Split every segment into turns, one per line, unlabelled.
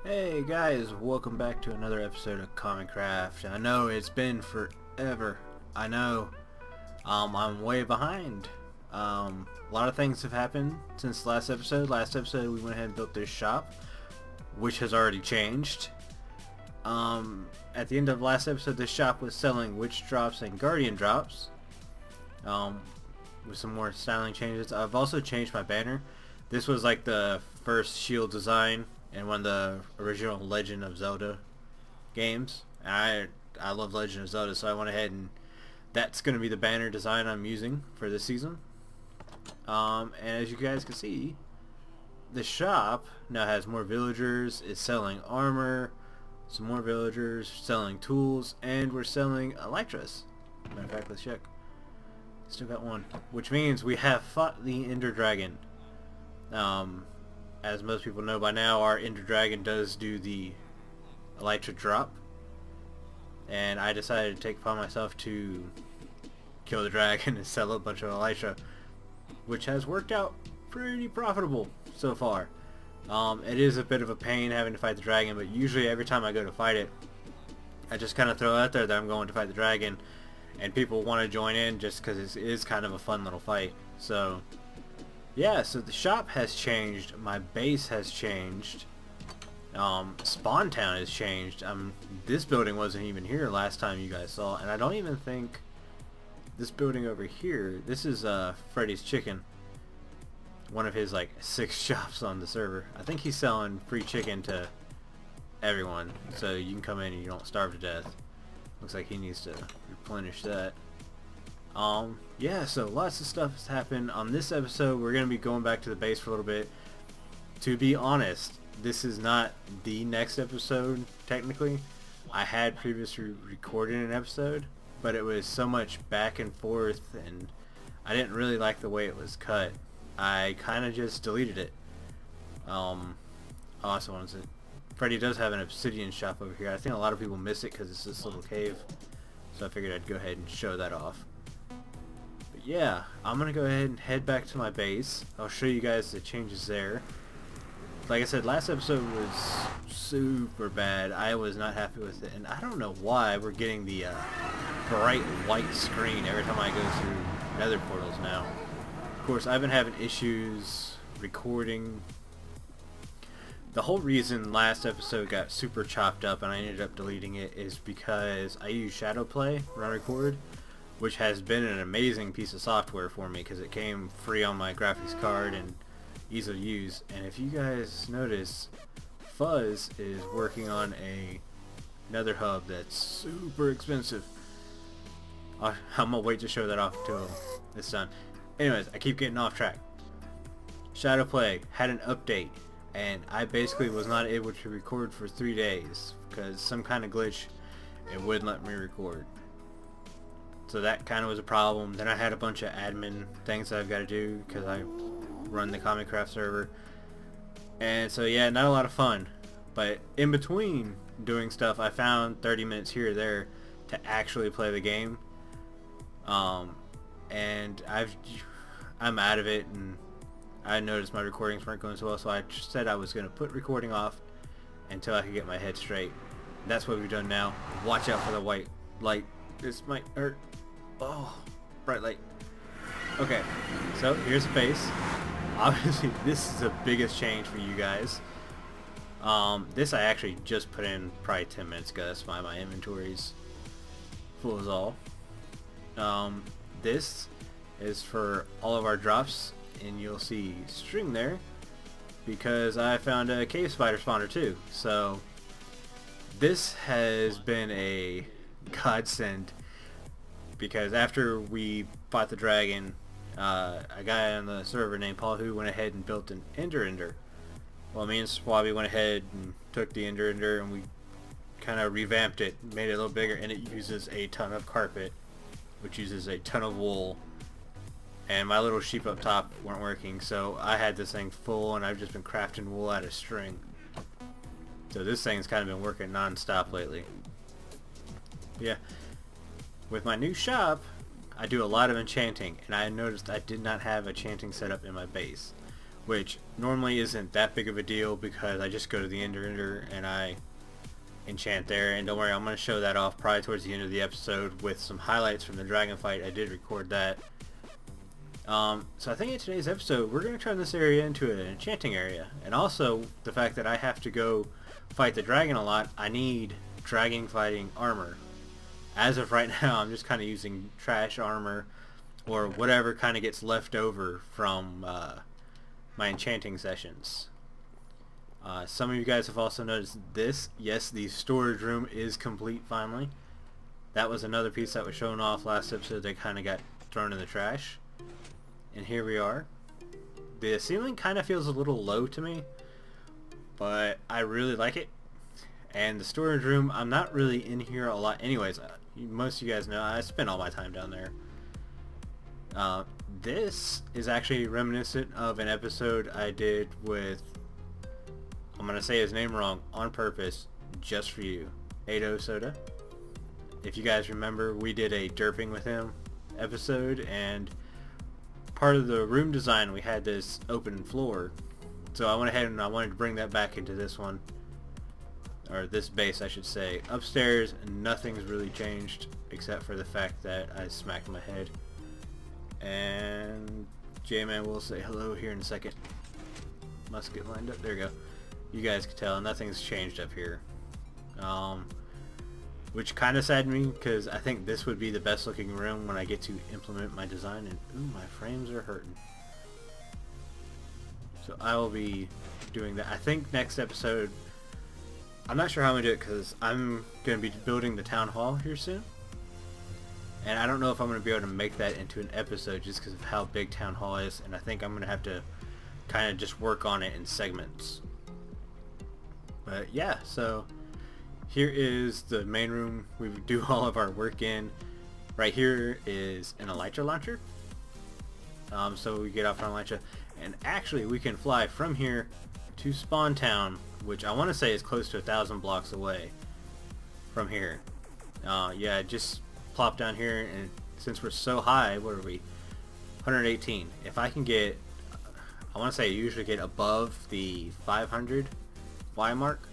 Hey guys, welcome back to another episode of Kamicraft. I know it's been forever. I know. I'm way behind. A lot of things have happened since last episode. Last episode we went ahead and built this shop, which has already changed. At the end of last episode, this shop was selling witch drops and guardian drops. With some more styling changes. I've also changed my banner. This was like the first shield design in one of the original Legend of Zelda games. I love Legend of Zelda, so I went ahead and that's going to be the banner design I'm using for this season. And as you guys can see, the shop now has more villagers, it's selling armor, some more villagers, selling tools, and we're selling elytras. Matter of fact, let's check. Still got one, which means we have fought the Ender Dragon. As most people know by now, our Ender Dragon does do the elytra drop, and I decided to take upon myself to kill the dragon and sell a bunch of elytra, which has worked out pretty profitable so far. It is a bit of a pain having to fight the dragon, but usually every time I go to fight it, I just kind of throw out there that I'm going to fight the dragon, and people want to join in just because it is kind of a fun little fight. So yeah, so the shop has changed, my base has changed, Spawn Town has changed. This building wasn't even here last time you guys saw, and I don't even think this building over here, this is Freddy's Chicken, one of his like 6 shops on the server. I think he's selling free chicken to everyone, so you can come in and you don't starve to death. Looks like he needs to replenish that. Yeah, so lots of stuff has happened. On this episode, we're going to be going back to the base for a little bit. To be honest, this is not the next episode, technically. I had previously recorded an episode, but it was so much back and forth, and I didn't really like the way it was cut. I kind of just deleted it. Also wanted to... Freddy does have an obsidian shop over here. I think a lot of people miss it because it's this little cave, so I figured I'd go ahead and show that off. Yeah, I'm gonna go ahead and head back to my base. I'll show you guys the changes there. Like I said, last episode was super bad. I was not happy with it, and I don't know why we're getting the bright white screen every time I go through nether portals now. Of course, I've been having issues recording. The whole reason last episode got super chopped up and I ended up deleting it is because I use Shadowplay when I record, which has been an amazing piece of software for me because it came free on my graphics card and easy to use. And if you guys notice, Fuzz is working on a nether hub that's super expensive. I'm gonna wait to show that off until it's done. Anyways, I keep getting off track. Shadowplay had an update, and I basically was not able to record for 3 days because some kind of glitch, it wouldn't let me record. So that kind of was a problem. Then I had a bunch of admin things that I've got to do because I run the Kamicraft server. And so yeah, not a lot of fun. But in between doing stuff, I found 30 minutes here or there to actually play the game. And I'm out of it, and I noticed my recordings weren't going so well, so I said I was going to put recording off until I could get my head straight. That's what we've done now. Watch out for the white light. This might hurt. Oh, bright light. Okay, so here's the base. Obviously, this is the biggest change for you guys. This I actually just put in probably 10 minutes ago. That's why my inventory's full as all. This is for all of our drops, and you'll see string there because I found a cave spider spawner too. So this has been a godsend because after we fought the dragon, a guy on the server named Paul who went ahead and built an Ender. Well, me and Swabby went ahead and took the Ender and we kind of revamped it, made it a little bigger, and it uses a ton of carpet, which uses a ton of wool, and my little sheep up top weren't working, so I had this thing full, and I've just been crafting wool out of string. So this thing's kind of been working non-stop lately. Yeah, with my new shop, I do a lot of enchanting, and I noticed I did not have enchanting set up in my base, which normally isn't that big of a deal because I just go to the ender and I enchant there. And don't worry, I'm going to show that off probably towards the end of the episode with some highlights from the dragon fight. I did record that. So I think in today's episode we're going to turn this area into an enchanting area, and also the fact that I have to go fight the dragon a lot, I need dragon fighting armor. As of right now, I'm just kind of using trash armor or whatever kind of gets left over from my enchanting sessions. Some of you guys have also noticed this. Yes, the storage room is complete finally. That was another piece that was shown off last episode that kind of got thrown in the trash. And here we are. The ceiling kind of feels a little low to me, but I really like it. And the storage room, I'm not really in here a lot anyways. Most of you guys know I spend all my time down there. This is actually reminiscent of an episode I did with, I'm going to say his name wrong on purpose, just for you, Ado Soda. If you guys remember, we did a derping with him episode, and part of the room design we had this open floor, so I went ahead and I wanted to bring that back into this one, or this base I should say. Upstairs nothing's really changed except for the fact that I smacked my head, and J-Man will say hello here in a second. Must get lined up. There we go. You guys can tell nothing's changed up here, which kind of saddened me because I think this would be the best looking room when I get to implement my design. And ooh, my frames are hurting. So I will be doing that. I think next episode, I'm not sure how I'm going to do it because I'm going to be building the town hall here soon. And I don't know if I'm going to be able to make that into an episode just because of how big town hall is. And I think I'm going to have to kind of just work on it in segments. But yeah, so here is the main room we do all of our work in. Right here is an elytra launcher. So we get off on elytra, and actually we can fly from here to Spawn Town, which I want to say is close to 1,000 blocks away from here. Yeah, just plop down here, and since we're so high, what are we? 118. If I can get, I want to say I usually get above the 500 Y mark.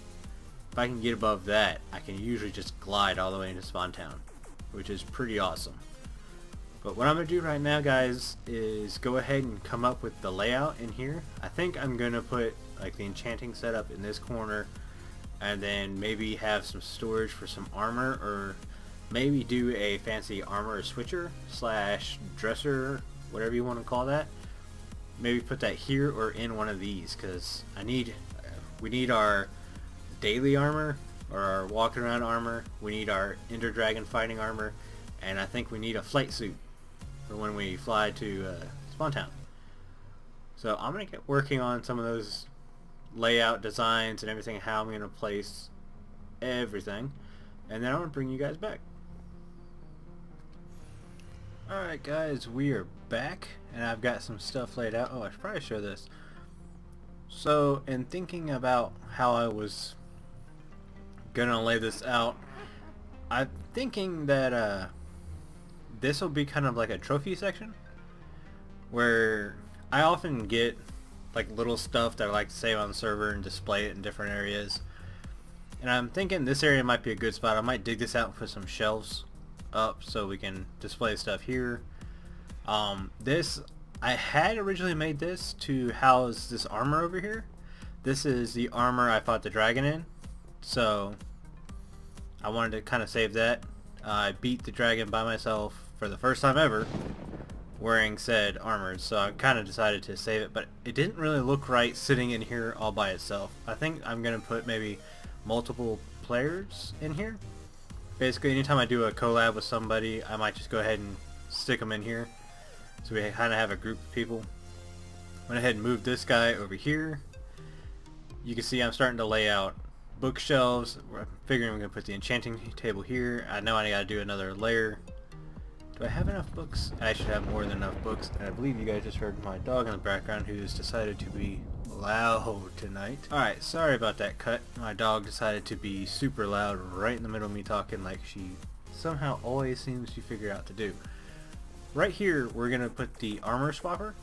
If I can get above that, I can usually just glide all the way into Spawn Town, which is pretty awesome. But what I'm going to do right now, guys, is go ahead and come up with the layout in here. I think I'm going to put like the enchanting setup in this corner, and then maybe have some storage for some armor, or maybe do a fancy armor switcher slash dresser, whatever you want to call that. Maybe put that here or in one of these, because we need our daily armor, or our walking around armor. We need our Ender Dragon fighting armor, and I think we need a flight suit for when we fly to Spawn Town. So I'm going to get working on some of those layout designs and everything, how I'm going to place everything, and then I'm going to bring you guys back. Alright guys, we are back, and I've got some stuff laid out. Oh, I should probably show this. So in thinking about how I was gonna lay this out, I'm thinking that this will be kind of like a trophy section, where I often get like little stuff that I like to save on the server and display it in different areas. And I'm thinking this area might be a good spot. I might dig this out and put some shelves up so we can display stuff here. I had originally made this to house this armor over here. This is the armor I fought the dragon in, so I wanted to kind of save that. I beat the dragon by myself for the first time ever wearing said armor, so I kind of decided to save it, but it didn't really look right sitting in here all by itself. I think I'm going to put maybe multiple players in here. Basically, anytime I do a collab with somebody, I might just go ahead and stick them in here, so we kind of have a group of people. Went ahead and moved this guy over here. You can see I'm starting to lay out bookshelves. I'm figuring we're going to put the enchanting table here. I know I got to do another layer. Do I have enough books? I should have more than enough books. And I believe you guys just heard my dog in the background, who's decided to be loud tonight. Alright, sorry about that cut. My dog decided to be super loud right in the middle of me talking, like she somehow always seems to figure out to do. Right here, we're going to put the armor swapper.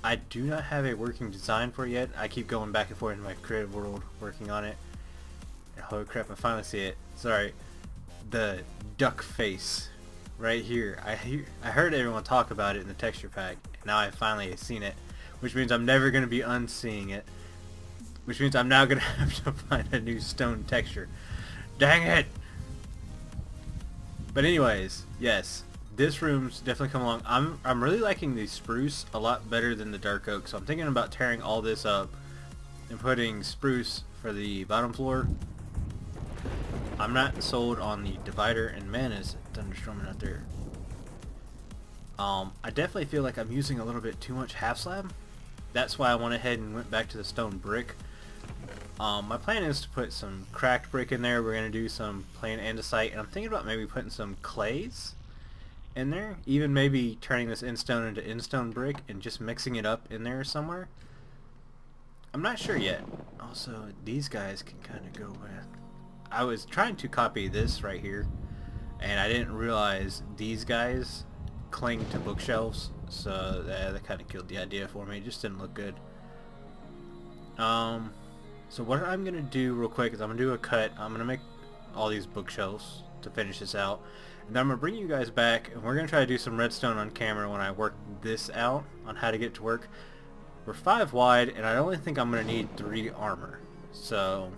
I do not have a working design for it yet. I keep going back and forth in my creative world working on it. And holy crap, I finally see it. Sorry. The duck face right here. I heard everyone talk about it in the texture pack. And now I finally seen it. Which means I'm never going to be unseeing it. Which means I'm now going to have to find a new stone texture. Dang it! But anyways, yes. This room's definitely come along. I'm really liking the spruce a lot better than the dark oak, so I'm thinking about tearing all this up and putting spruce for the bottom floor. I'm not sold on the divider and Manus thunderstorming out there. I definitely feel like I'm using a little bit too much half slab. That's why I went ahead and went back to the stone brick. My plan is to put some cracked brick in there. We're going to do some plain andesite, and I'm thinking about maybe putting some clays in there, even maybe turning this in-stone into in-stone brick and just mixing it up in there somewhere. I'm not sure yet. Also, these guys can kind of go with... I was trying to copy this right here, and I didn't realize these guys cling to bookshelves, so that kind of killed the idea for me. It just didn't look good. So what I'm going to do real quick is I'm going to do a cut. I'm going to make all these bookshelves to finish this out. And then I'm going to bring you guys back, and we're going to try to do some redstone on camera when I work this out on how to get it to work. We're 5 wide, and I only think I'm going to need 3 armor. So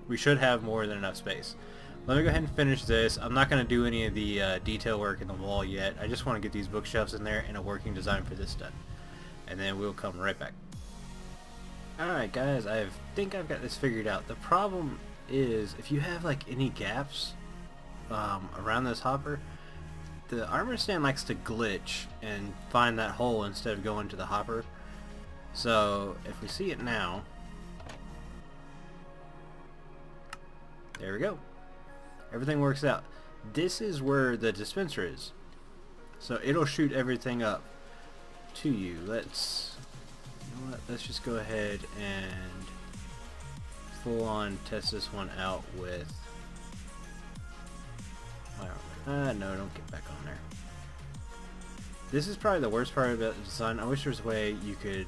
we should have more than enough space. Let me go ahead and finish this. I'm not going to do any of the detail work in the wall yet. I just want to get these bookshelves in there and a working design for this done. And then we'll come right back. Alright guys, I think I've got this figured out. The problem is, if you have like any gaps around this hopper, the armor stand likes to glitch and find that hole instead of going to the hopper. So if we see it now, there we go. Everything works out. This is where the dispenser is. So it'll shoot everything up to you. Let's just go ahead and full on test this one out with my armor. No, don't get back on there. This is probably the worst part about the design. I wish there was a way you could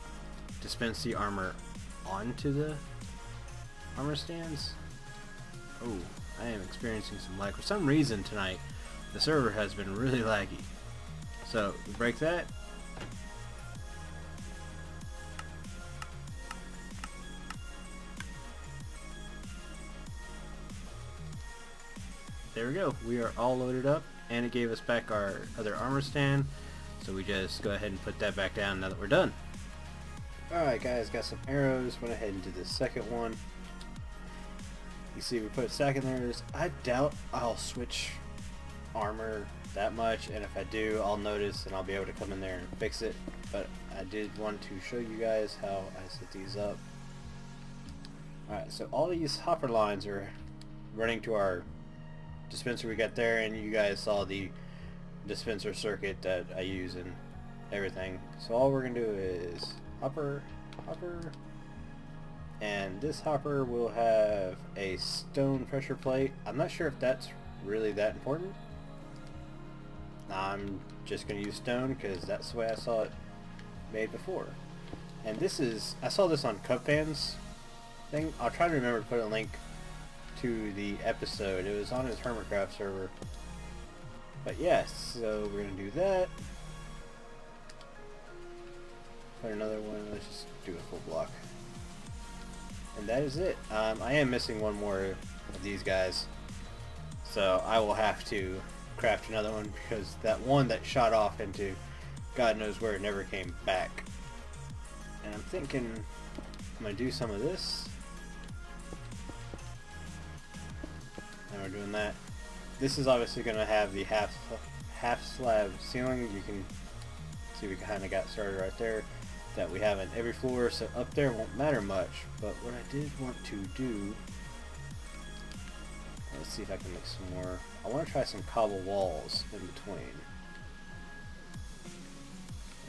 dispense the armor onto the armor stands. Oh, I am experiencing some lag. For some reason tonight, the server has been really laggy. So, we break that. There we go. We are all loaded up, and it gave us back our other armor stand. So we just go ahead and put that back down now that we're done. Alright guys, got some arrows. Went ahead and did the second one. You see we put a stack in there. I doubt I'll switch armor that much, and if I do, I'll notice and I'll be able to come in there and fix it. But I did want to show you guys how I set these up. Alright, so all these hopper lines are running to our dispenser we got there, and you guys saw the dispenser circuit that I use and everything. So all we're gonna do is hopper, and this hopper will have a stone pressure plate. I'm not sure if that's really that important. I'm just gonna use stone because that's the way I saw it made before. And this is, I saw this on Cup Fans thing. I'll try to remember to put a link to the episode. It was on his Kamicraft server. But yes, so we're gonna do that. Put another one. Let's just do a full block. And that is it. I am missing one more of these guys, so I will have to craft another one because that one that shot off into God knows where, it never came back. And I'm thinking I'm gonna do some of this. And we're doing that. This is obviously going to have the half slab ceiling. You can see we kind of got started right there. That we have on every floor, so up there won't matter much. But what I did want to do, let's see if I can make some more. I want to try some cobble walls in between,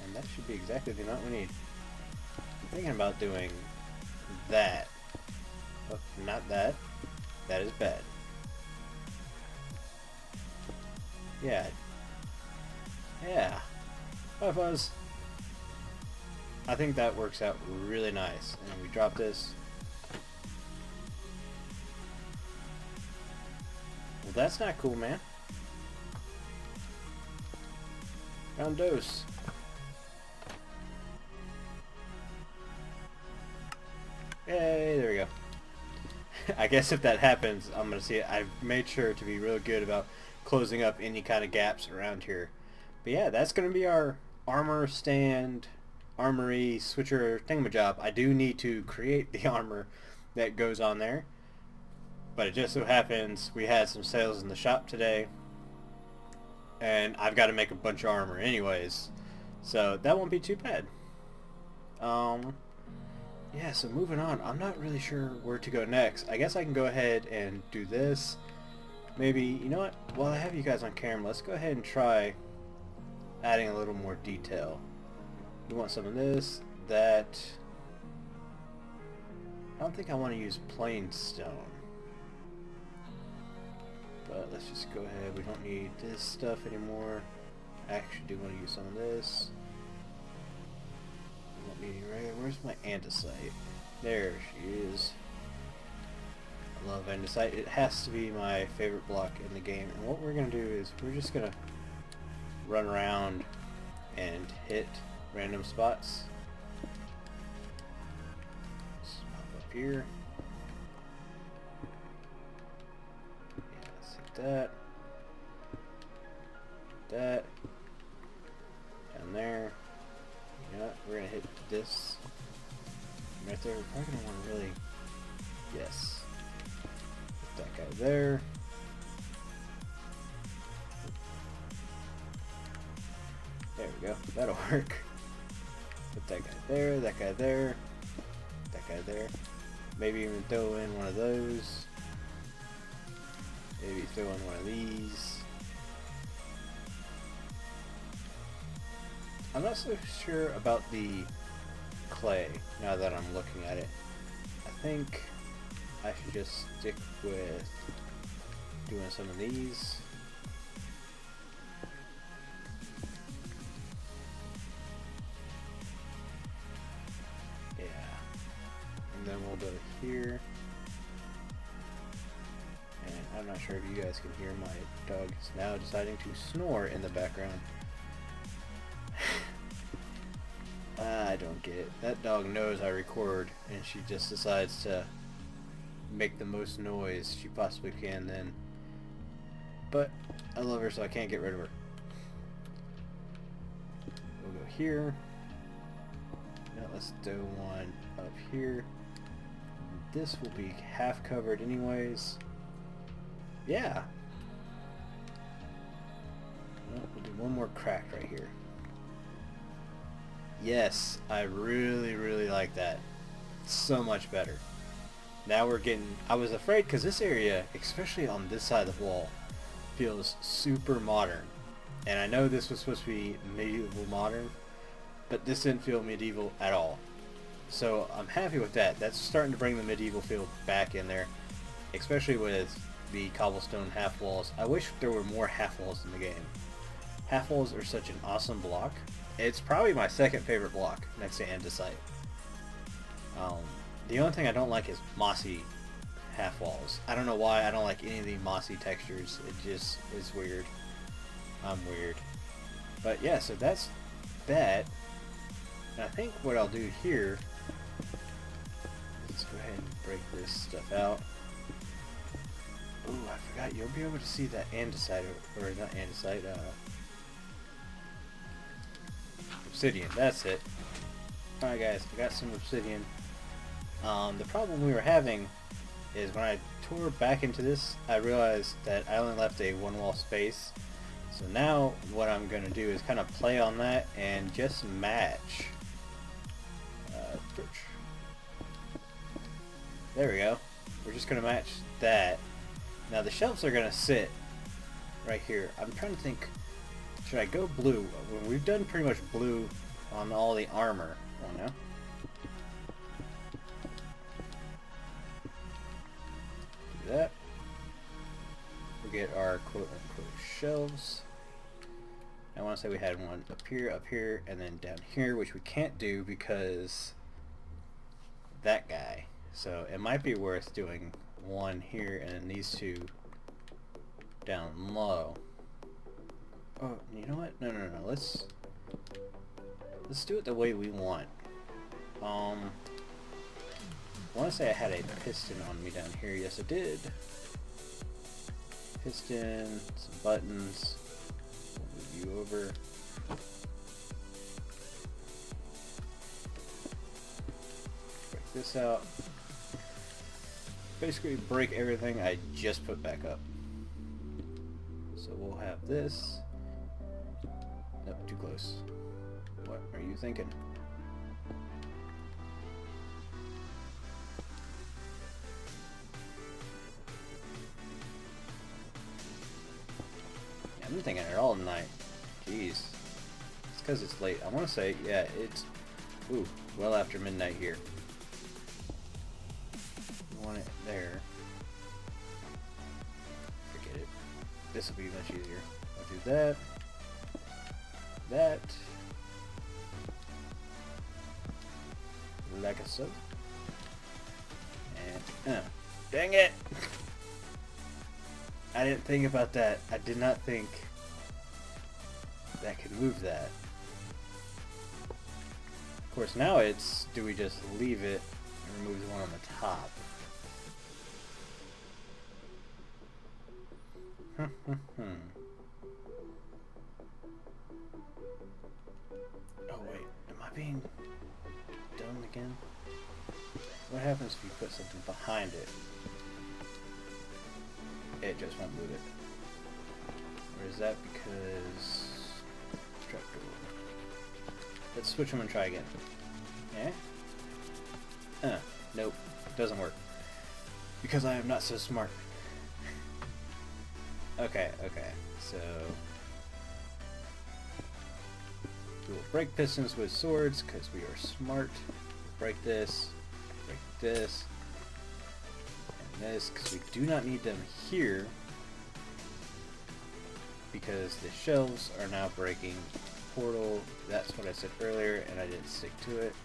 and that should be exactly the amount we need. I'm thinking about doing that. Oh, not that. That is bad. Yeah. Bye, Fuzz. I think that works out really nice. And we drop this. Well, that's not cool, man. Round dose. Yay, there we go. I guess if that happens, I'm going to see it. I've made sure to be real good about closing up any kind of gaps around here. But yeah, that's going to be our armor stand, armory, switcher, thingamajob. I do need to create the armor that goes on there. But it just so happens we had some sales in the shop today. And I've got to make a bunch of armor anyways. So that won't be too bad. Yeah, so moving on. I'm not really sure where to go next. I guess I can go ahead and do this. Maybe, you know what? While I have you guys on camera, let's go ahead and try adding a little more detail. We want some of this, that. I don't think I want to use plain stone. But let's just go ahead. We don't need this stuff anymore. I actually do want to use some of this. Where's my andesite? There she is. I love andesite. It has to be my favorite block in the game. And what we're going to do is we're just going to run around and hit random spots. Let's pop up here. Yeah, let's hit that. That. Down there. You know what? We're going to hit this right there. We're probably going to want to really... Yes. Put that guy there. There we go. That'll work. Put that guy there, that guy there, that guy there. Maybe even throw in one of those. Maybe throw in one of these. I'm not so sure about the clay now that I'm looking at it. I think I should just stick with doing some of these. Yeah. And then we'll go here. And I'm not sure if you guys can hear my dog is now deciding to snore in the background. I don't get it. That dog knows I record, and she just decides to make the most noise she possibly can then. But I love her, so I can't get rid of her. We'll go here. Now let's do one up here. This will be half covered anyways. Yeah. Well, we'll do one more crack right here. Yes, I really, really like that. So much better. Now we're getting... I was afraid because this area, especially on this side of the wall, feels super modern. And I know this was supposed to be medieval modern, but this didn't feel medieval at all. So I'm happy with that. That's starting to bring the medieval feel back in there, especially with the cobblestone half walls. I wish there were more half walls in the game. Half walls are such an awesome block. It's probably my second favorite block next to andesite. The only thing I don't like is mossy half walls. I don't know why I don't like any of the mossy textures. It just is weird. I'm weird. But yeah, so that's that. And I think what I'll do here, let's go ahead and break this stuff out. Ooh, I forgot, you'll be able to see that andesite, or not andesite, obsidian, that's it. Alright guys, I got some obsidian. The problem we were having is when I tore back into this, I realized that I only left a one wall space. So now what I'm going to do is kind of play on that and just match. There we go. We're just going to match that. Now the shelves are going to sit right here. I'm trying to think, should I go blue? We've done pretty much blue on all the armor. Oh no. Do that. We get our quote unquote shelves. I want to say we had one up here, and then down here, which we can't do because that guy. So it might be worth doing one here and then these two down low. Oh, you know what? No. Let's do it the way we want. I want to say I had a piston on me down here. Yes, I did. Piston, some buttons. We'll move you over. Break this out. Basically break everything I just put back up. So we'll have this. Nope, too close. What are you thinking? I've been thinking it all night. Jeez. It's because it's late. I want to say, yeah, it's well after midnight here. You want it there. Forget it. This will be much easier. I'll do that. That. Like so. And, dang it! I didn't think about that. I did not think that could move that. Of course, now it's, do we just leave it and remove the one on the top? Oh wait, am I being dumb again? What happens if you put something behind it? It just won't move it. Or is that because... Let's switch them and try again. Yeah? Nope. Doesn't work. Because I am not so smart. Okay. So... we will break pistons with swords because we are smart. Break this. Break this. This because we do not need them here because the shelves are now breaking. Portal, that's what I said earlier and I didn't stick to it.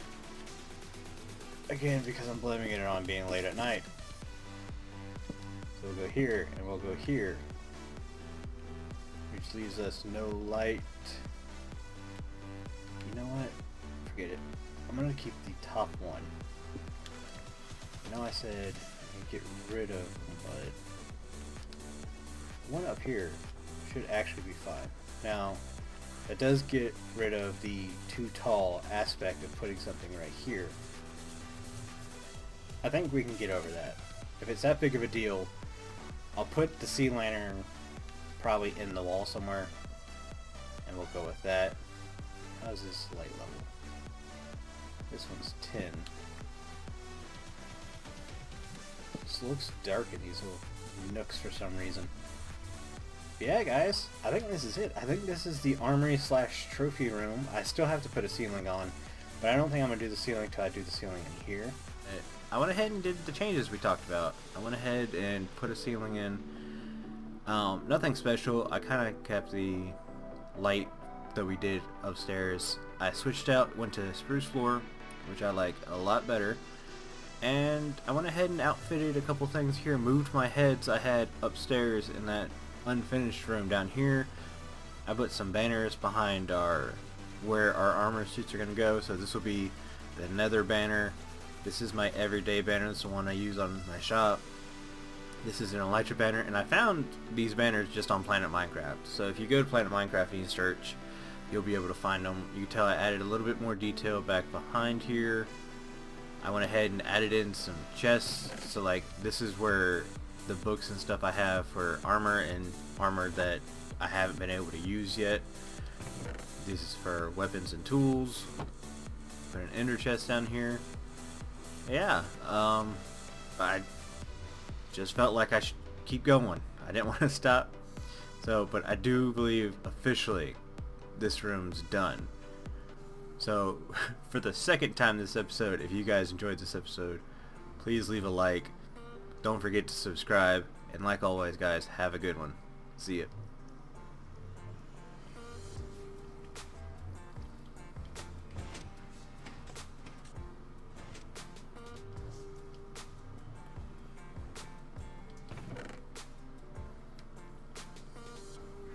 Again, because I'm blaming it on being late at night. So we'll go here and we'll go here, which leaves us no light. You know what? Forget it. I'm gonna keep the top one. I know I said get rid of, but one up here should actually be fine. Now, that does get rid of the too tall aspect of putting something right here. I think we can get over that. If it's that big of a deal, I'll put the sea lantern probably in the wall somewhere, and we'll go with that. How's this light level? This one's 10. This looks dark in these little nooks for some reason. But yeah, guys, I think this is it. I think this is the armory / trophy room. I still have to put a ceiling on, but I don't think I'm going to do the ceiling until I do the ceiling in here. I went ahead and did the changes we talked about. I went ahead and put a ceiling in. Nothing special. I kind of kept the light that we did upstairs. I switched out, went to spruce floor, which I like a lot better. And I went ahead and outfitted a couple things here, moved my heads I had upstairs in that unfinished room down here. I put some banners behind where our armor suits are going to go, so this will be the nether banner. This is my everyday banner, it's the one I use on my shop. This is an Elytra banner, and I found these banners just on Planet Minecraft. So if you go to Planet Minecraft and you search, you'll be able to find them. You can tell I added a little bit more detail back behind here. I went ahead and added in some chests, so like this is where the books and stuff I have for armor and armor that I haven't been able to use yet. This is for weapons and tools. Put an ender chest down here. Yeah, I just felt like I should keep going. I didn't want to stop. So, but I do believe officially this room's done. So, for the second time this episode, if you guys enjoyed this episode, please leave a like. Don't forget to subscribe. And like always, guys, have a good one. See ya.